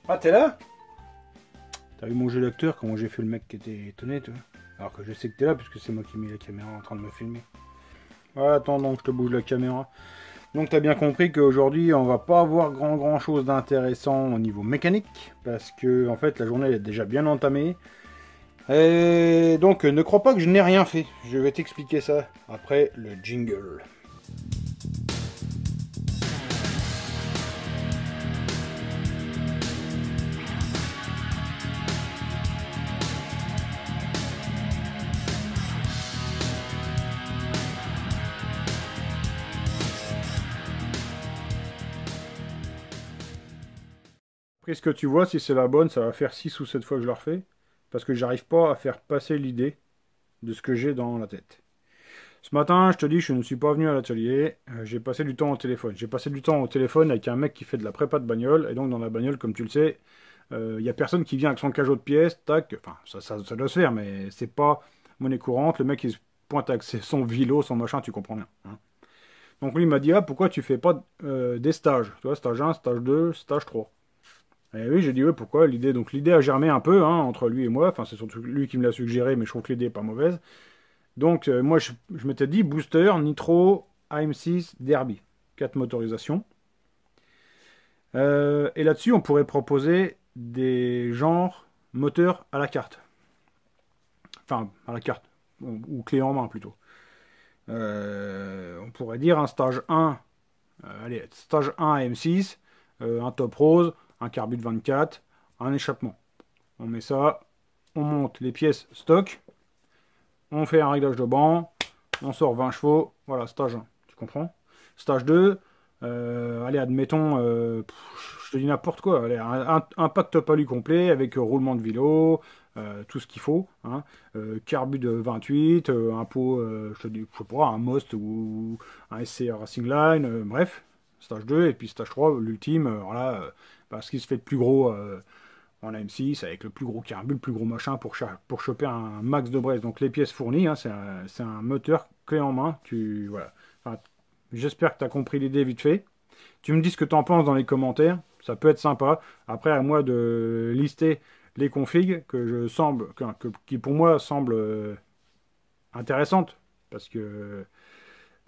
Ah, t'es là? T'as vu mon jeu d'acteur, comment j'ai fait le mec qui était étonné, toi? Alors que je sais que t'es là, puisque c'est moi qui ai mis la caméra en train de me filmer. Ouais, attends, donc je te bouge la caméra. Donc t'as bien compris qu'aujourd'hui, on va pas avoir grand chose d'intéressant au niveau mécanique, parce que, en fait, la journée est déjà bien entamée. Et donc, ne crois pas que je n'ai rien fait. Je vais t'expliquer ça après le jingle. Après ce que tu vois, si c'est la bonne, ça va faire 6 ou 7 fois que je la refais. Parce que j'arrive pas à faire passer l'idée de ce que j'ai dans la tête. Ce matin, je te dis, je ne suis pas venu à l'atelier. J'ai passé du temps au téléphone. J'ai passé du temps au téléphone avec un mec qui fait de la prépa de bagnole. Et donc, dans la bagnole, comme tu le sais, il n'y a personne qui vient avec son cajot de pièces. Tac. Enfin, ça doit se faire, mais c'est pas monnaie courante. Le mec, il se pointe avec son vélo, son machin, tu comprends bien, hein. Donc, lui, il m'a dit, ah, pourquoi tu fais pas des stages? Tu vois, stage 1, stage 2, stage 3. Et oui, j'ai dit, ouais, pourquoi? Donc, l'idée a germé un peu, hein, entre lui et moi. Enfin, c'est surtout lui qui me l'a suggéré, mais je trouve que l'idée est pas mauvaise. Donc, moi, je m'étais dit booster, nitro, AM6, derby. 4 motorisations. Et là-dessus, on pourrait proposer des genres moteurs à la carte. Enfin, à la carte. Ou clé en main, plutôt. On pourrait dire un stage 1. Allez, stage 1 AM6. Un top rose. Un carbu de 24. Un échappement. On met ça. On monte les pièces stock. On fait un réglage de banc. On sort 20 chevaux, voilà, stage 1, tu comprends? Stage 2, allez, admettons, je te dis n'importe quoi, allez, un pack top alu complet avec roulement de vélo, tout ce qu'il faut, hein, carbu de 28, un pot, je te dis, je sais pas, un Most ou un SCR Racing Line, bref, stage 2, et puis stage 3, l'ultime, voilà, ce qui se fait de plus gros en AM6 avec le plus gros carbu, le plus gros machin pour choper un max de braise. Donc les pièces fournies, hein, c'est un moteur clé en main. Voilà. Enfin, j'espère que tu as compris l'idée vite fait. Tu me dis ce que tu en penses dans les commentaires. Ça peut être sympa. Après, à moi de lister les configs qui pour moi semblent intéressantes. Parce que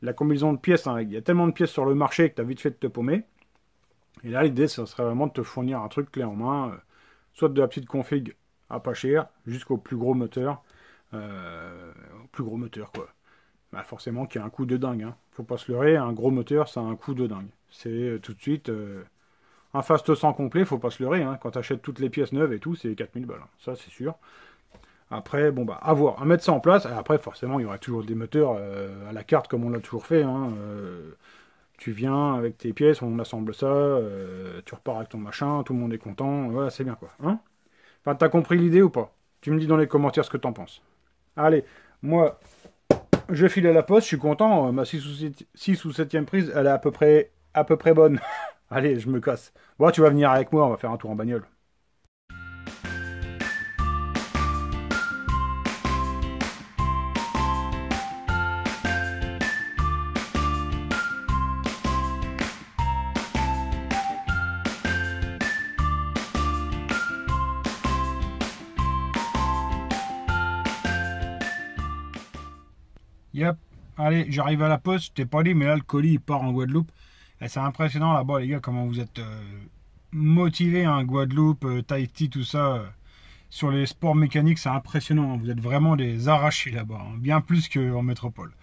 la combinaison de pièces, hein, il y a tellement de pièces sur le marché que tu as vite fait de te paumer. Et là, l'idée, ça serait vraiment de te fournir un truc clé en main. Soit de la petite config à pas cher, jusqu'au plus gros moteur. Au plus gros moteur, quoi. Bah, forcément qu'il y a un coût de dingue, hein. Faut pas se leurrer, un gros moteur, ça a un coût de dingue. C'est tout de suite... un Fast 100 complet, faut pas se leurrer, hein. Quand tu achètes toutes les pièces neuves et tout, c'est 4000 balles, hein. Ça, c'est sûr. Après, bon, bah, à voir, à mettre ça en place. Et après, forcément, il y aura toujours des moteurs à la carte, comme on l'a toujours fait, hein. Tu viens avec tes pièces, on assemble ça, tu repars avec ton machin, tout le monde est content, voilà, c'est bien, quoi, hein. Enfin, t'as compris l'idée ou pas? Tu me dis dans les commentaires ce que t'en penses. Allez, moi, je file à la poste, je suis content. Ma 6 ou 7e prise, elle est à peu près bonne. Allez, je me casse. Bon, tu vas venir avec moi, on va faire un tour en bagnole. Yep. Allez, j'arrive à la poste, je t'ai pas dit, mais là, le colis, il part en Guadeloupe. Et c'est impressionnant là-bas, les gars, comment vous êtes motivés, hein, Guadeloupe, Tahiti, tout ça. Sur les sports mécaniques, c'est impressionnant, hein. Vous êtes vraiment des arrachés là-bas, hein. Bien plus qu'en métropole.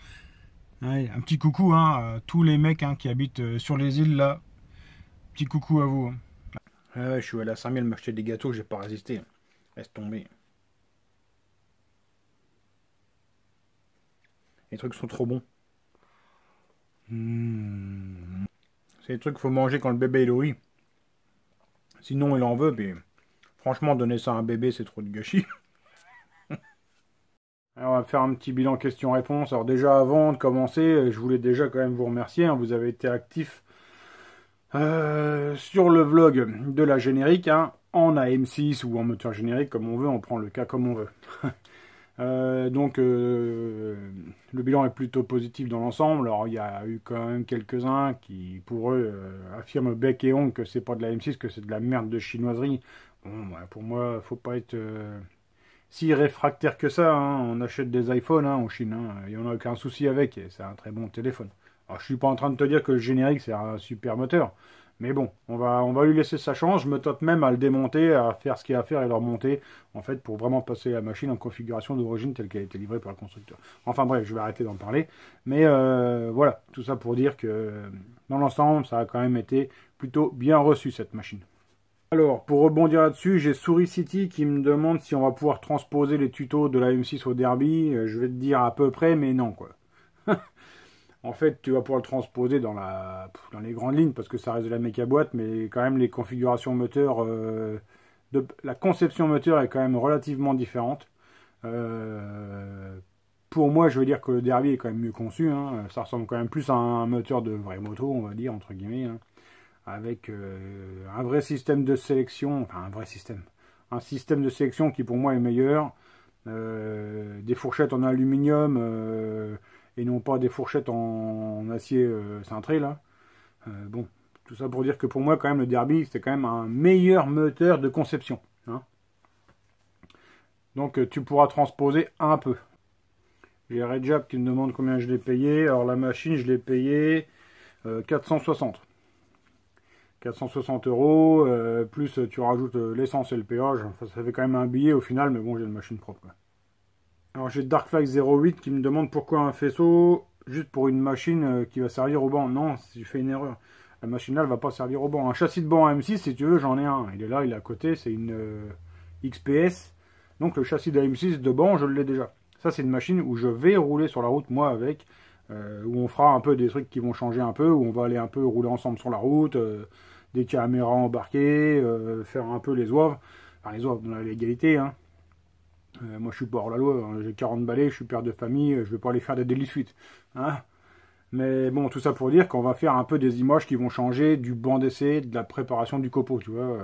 Allez, un petit coucou, hein, à tous les mecs, hein, qui habitent sur les îles là. Petit coucou à vous, hein. Je suis allé à 5000 m'acheter des gâteaux, j'ai pas résisté. Laisse tomber. Les trucs sont trop bons. C'est des trucs qu'il faut manger quand le bébé est au riz. Sinon, il en veut, mais franchement, donner ça à un bébé, c'est trop de gâchis. Alors, on va faire un petit bilan question-réponse. Alors déjà, avant de commencer, je voulais déjà quand même vous remercier, hein. Vous avez été actifs sur le vlog de la générique, hein, en AM6 ou en moteur générique, comme on veut, on prend le cas comme on veut. Le bilan est plutôt positif dans l'ensemble. Alors il y a eu quand même quelques-uns qui, pour eux, affirment bec et ongle que c'est pas de la M6, que c'est de la merde de chinoiserie. Bon, bah, pour moi, faut pas être si réfractaire que ça. Hein. On achète des iPhones en Chine. Hein. Il n'y en a aucun souci avec. Et c'est un très bon téléphone. Alors je suis pas en train de te dire que le générique c'est un super moteur. Mais bon, on va lui laisser sa chance. Je me tente même à le démonter, à faire ce qu'il y a à faire et le remonter, en fait, pour vraiment passer la machine en configuration d'origine telle qu'elle a été livrée par le constructeur. Enfin bref, je vais arrêter d'en parler. Mais voilà, tout ça pour dire que dans l'ensemble, ça a quand même été plutôt bien reçu cette machine. Alors, pour rebondir là-dessus, j'ai Souris City qui me demande si on va pouvoir transposer les tutos de la M6 au Derby. Je vais te dire à peu près, mais non, quoi. En fait, tu vas pouvoir le transposer dans les grandes lignes, parce que ça reste de la méca boîte, mais quand même les configurations moteur, la conception moteur est quand même relativement différente. Pour moi, je veux dire que le Derby est quand même mieux conçu. Hein. Ça ressemble quand même plus à un moteur de vraie moto, on va dire, entre guillemets, hein. Avec un vrai système de sélection, enfin un système de sélection qui pour moi est meilleur. Des fourchettes en aluminium et non pas des fourchettes en acier cintré là. Bon, tout ça pour dire que pour moi quand même le Derby c'était quand même un meilleur moteur de conception. Hein. Donc tu pourras transposer un peu. J'ai Redjab qui me demande combien je l'ai payé. Alors la machine je l'ai payé 460. 460 euros, plus tu rajoutes l'essence et le péage. Enfin, ça fait quand même un billet au final, mais bon j'ai une machine propre. Quoi. Alors j'ai Darkfly 08 qui me demande pourquoi un faisceau juste pour une machine qui va servir au banc. Non, si tu fais une erreur. La machine là elle va pas servir au banc. Un châssis de banc M6 si tu veux j'en ai un. Il est là, il est à côté, c'est une XPS. Donc le châssis de M6 de banc je l'ai déjà. Ça c'est une machine où je vais rouler sur la route moi avec. Où on fera un peu des trucs qui vont changer un peu. Où on va aller un peu rouler ensemble sur la route. Des caméras embarquées. Faire un peu les oeuvres. Enfin les oeuvres dans la légalité hein. Moi je suis pas hors la loi, hein. J'ai 40 balais, je suis père de famille, je vais pas aller faire des délits suite. Hein. Mais bon, tout ça pour dire qu'on va faire un peu des images qui vont changer du banc d'essai, de la préparation du copeau, tu vois.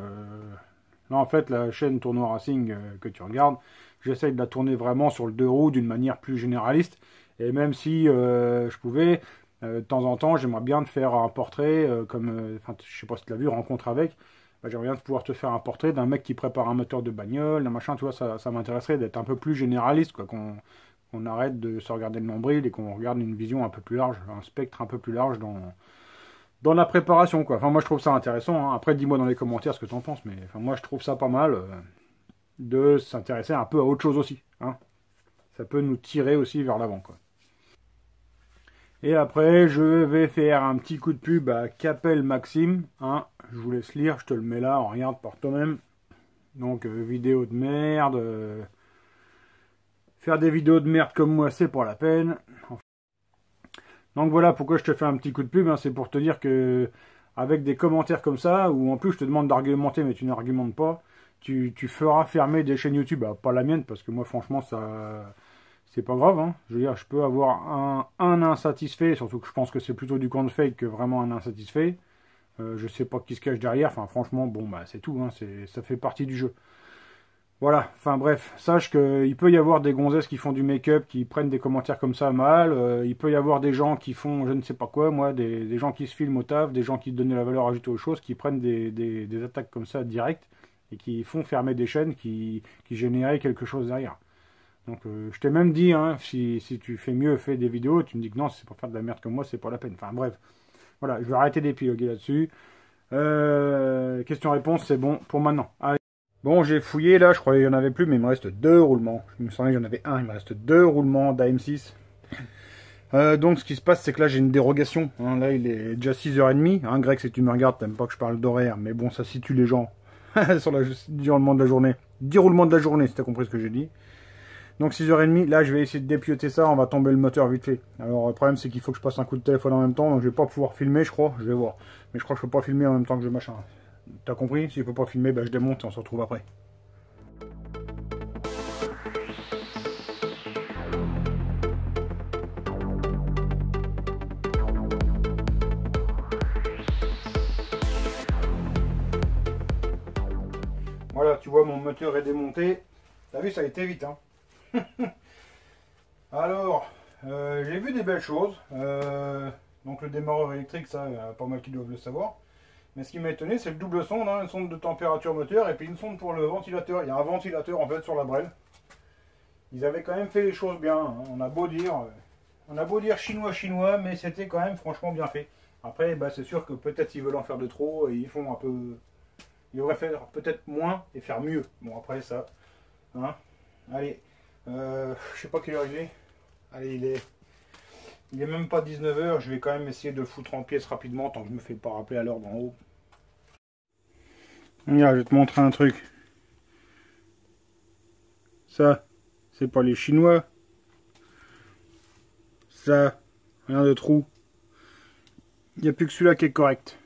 Là en fait, la chaîne Tournoi Racing que tu regardes, j'essaye de la tourner vraiment sur le deux roues d'une manière plus généraliste. Et même si je pouvais, de temps en temps, j'aimerais bien te faire un portrait, enfin je sais pas si tu l'as vu, rencontre avec. Bah, j'aimerais bien pouvoir te faire un portrait d'un mec qui prépare un moteur de bagnole, un machin, tu vois, ça m'intéresserait d'être un peu plus généraliste, quoi, qu'on arrête de se regarder le nombril et qu'on regarde une vision un peu plus large, un spectre un peu plus large dans la préparation, quoi. Enfin, moi, je trouve ça intéressant, hein. Après, dis-moi dans les commentaires ce que tu en penses, mais enfin, moi, je trouve ça pas mal de s'intéresser un peu à autre chose aussi, hein. Ça peut nous tirer aussi vers l'avant, quoi. Et après, je vais faire un petit coup de pub à Capel Maxime. Hein. Je vous laisse lire, je te le mets là, on regarde par toi-même. Donc, vidéo de merde. Faire des vidéos de merde comme moi, c'est pas la peine. Donc voilà pourquoi je te fais un petit coup de pub. Hein, c'est pour te dire que, avec des commentaires comme ça, où en plus je te demande d'argumenter, mais tu n'argumentes pas, tu feras fermer des chaînes YouTube. Bah, pas la mienne, parce que moi, franchement, ça... C'est pas grave, hein. Je veux dire, je peux avoir un insatisfait, surtout que je pense que c'est plutôt du compte fake que vraiment un insatisfait. Je sais pas qui se cache derrière, enfin franchement, bon bah c'est tout, hein. Ça fait partie du jeu. Voilà, enfin bref, sache qu'il peut y avoir des gonzesses qui font du make-up, qui prennent des commentaires comme ça mal, il peut y avoir des gens qui font je ne sais pas quoi, moi, des gens qui se filment au taf, des gens qui donnent de la valeur ajoutée aux choses, qui prennent des attaques comme ça directes, et qui font fermer des chaînes qui généraient quelque chose derrière. Donc je t'ai même dit, hein, si tu fais mieux, fais des vidéos, tu me dis que non, c'est pour faire de la merde comme moi, c'est pas la peine. Enfin bref, voilà, je vais arrêter d'épiloguer là-dessus. Question-réponse, c'est bon pour maintenant. Allez. Bon, j'ai fouillé là, je croyais qu'il n'y en avait plus, mais il me reste 2 roulements. Je me semblais que j'en avais un, il me reste 2 roulements d'AM6. Donc ce qui se passe, c'est que là j'ai une dérogation. Hein, là il est déjà 6h30. Hein, Greg, si tu me regardes, t'aimes pas que je parle d'horaire, mais bon, ça situe les gens sur le roulement de la journée. 10 roulements de la journée, si t'as compris ce que j'ai dit. Donc 6h30, là je vais essayer de dépioter ça, on va tomber le moteur vite fait. Alors le problème c'est qu'il faut que je passe un coup de téléphone en même temps, donc je vais pas pouvoir filmer je crois, je vais voir. Mais je crois que je peux pas filmer en même temps que je machin. T'as compris? Si je peux pas filmer, bah, je démonte et on se retrouve après. Voilà, tu vois mon moteur est démonté. T'as vu, ça a été vite hein. Alors, j'ai vu des belles choses. Donc le démarreur électrique, ça, il y a pas mal qui doivent le savoir. Mais ce qui m'a étonné, c'est le double sonde, hein, une sonde de température moteur et puis une sonde pour le ventilateur. Il y a un ventilateur en fait sur la brelle. Ils avaient quand même fait les choses bien, hein. On a beau dire chinois, mais c'était quand même franchement bien fait. Après, bah, c'est sûr que peut-être ils veulent en faire de trop et ils font un peu. Ils devraient faire peut-être moins et faire mieux. Bon, après ça. Hein. Allez. Je sais pas quelle heure il est. Allez, il est même pas 19 h. Je vais quand même essayer de le foutre en pièces rapidement tant que je me fais pas rappeler à l'heure d'en haut. Regarde, je vais te montrer un truc. Ça, c'est pas les Chinois. Ça, rien de trou. Il n'y a plus que celui-là qui est correct.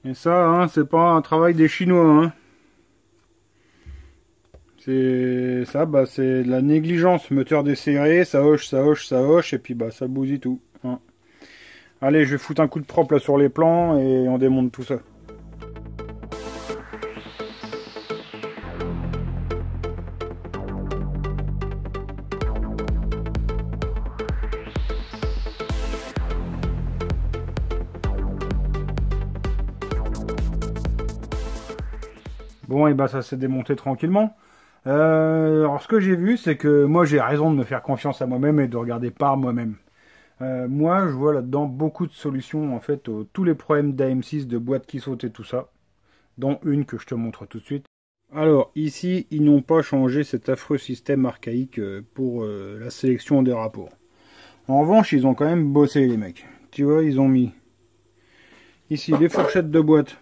Et ça, hein, c'est pas un travail des Chinois, hein. C'est ça, bah c'est de la négligence. Moteur desserré, ça hoche, et puis bah ça bousille tout. Hein. Allez, je vais foutre un coup de propre là sur les plans et on démonte tout ça. Bon, et bah ça s'est démonté tranquillement. Alors ce que j'ai vu, c'est que moi j'ai raison de me faire confiance à moi-même et de regarder par moi-même. Moi, je vois là-dedans beaucoup de solutions en fait aux tous les problèmes d'AM6, de boîte qui saute et tout ça, dont une que je te montre tout de suite. Alors ici, ils n'ont pas changé cet affreux système archaïque pour la sélection des rapports. En revanche, ils ont quand même bossé les mecs. Tu vois, ils ont mis ici les fourchettes de boîte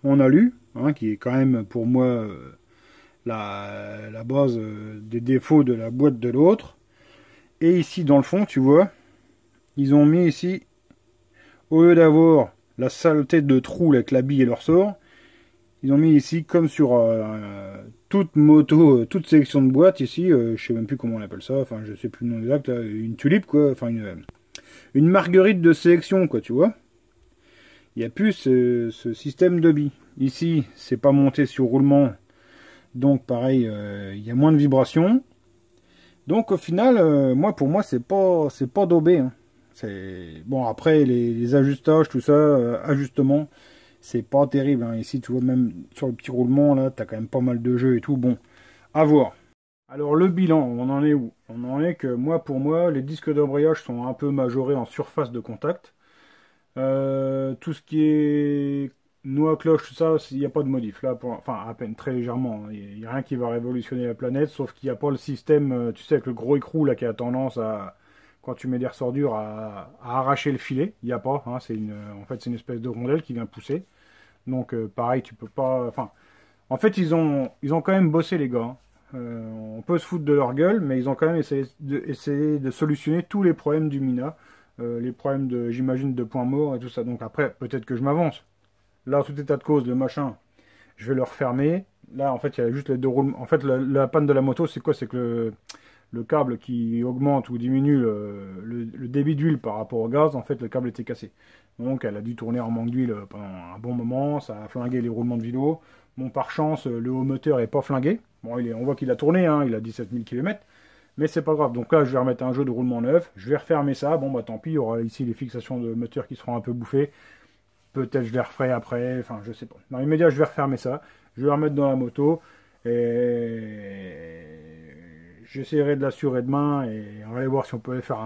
en alu, hein, qui est quand même pour moi la base des défauts de la boîte de l'autre. Et ici dans le fond, tu vois, ils ont mis ici, au lieu d'avoir la saleté de trous avec la bille et le ressort, ils ont mis ici, comme sur toute moto, toute sélection de boîte, ici, je sais même plus comment on appelle ça, enfin je sais plus le nom exact, là, une tulipe quoi, enfin une marguerite de sélection quoi, tu vois. Il n'y a plus ce système de billes. Ici, c'est pas monté sur roulement, donc pareil, il y a moins de vibrations. Donc au final, pour moi, c'est pas daubé. Hein. Bon, après, les ajustages, tout ça, ajustements, c'est pas terrible. Hein. Ici, tu vois, même sur le petit roulement, là, t'as quand même pas mal de jeux et tout. Bon, à voir. Alors, le bilan, on en est où? On en est que, pour moi, les disques d'embrayage sont un peu majorés en surface de contact. Tout ce qui est noix, cloche, tout ça, il n'y a pas de modif. Là, enfin, à peine, très légèrement. Il n'y a rien qui va révolutionner la planète, sauf qu'il n'y a pas le système, tu sais, avec le gros écrou, là, qui a tendance à, quand tu mets des ressorts durs, à arracher le filet. Il n'y a pas. Hein, en fait, c'est une espèce de rondelle qui vient pousser. Donc, pareil, tu peux pas... Enfin, en fait, ils ont quand même bossé, les gars. Hein. On peut se foutre de leur gueule, mais ils ont quand même essayé de solutionner tous les problèmes du Mina. Les problèmes j'imagine, de points morts et tout ça. Donc après, peut-être que je m'avance. Là, tout état de cause, le machin, je vais le refermer. Là, en fait, il y a juste les deux roulements. En fait, la panne de la moto, c'est quoi? C'est que le câble qui augmente ou diminue le débit d'huile par rapport au gaz, en fait, le câble était cassé. Donc, elle a dû tourner en manque d'huile pendant un bon moment. Ça a flingué les roulements de vélo. Bon, par chance, le haut moteur n'est pas flingué. Bon, on voit qu'il a tourné, hein, il a 17 000 km. Mais c'est pas grave, donc là je vais remettre un jeu de roulement neuf, je vais refermer ça, bon bah tant pis, il y aura ici les fixations de moteur qui seront un peu bouffées, peut-être je les referai après, enfin je sais pas. Dans l'immédiat je vais refermer ça, je vais remettre dans la moto, et j'essaierai de l'assurer demain, et on va aller voir si on peut faire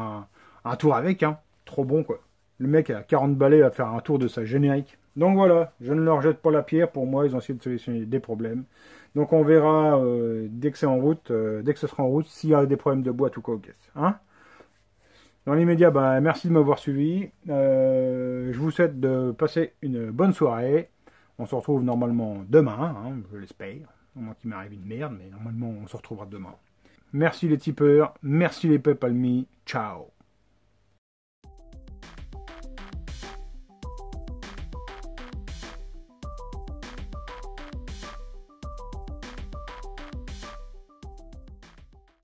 un tour avec, hein. Trop bon quoi. Le mec a 40 balais à faire un tour de sa générique. Donc voilà, je ne leur jette pas la pierre, pour moi ils ont essayé de solutionner des problèmes. Donc on verra dès que c'est en route, dès que ce sera en route, s'il y a des problèmes de boîte ou quoi. Hein, dans l'immédiat, bah, merci de m'avoir suivi. Je vous souhaite de passer une bonne soirée. On se retrouve normalement demain, hein, je l'espère. Au moins qu'il m'arrive une merde, mais normalement on se retrouvera demain. Merci les tipeurs, merci les PayPal Me, ciao.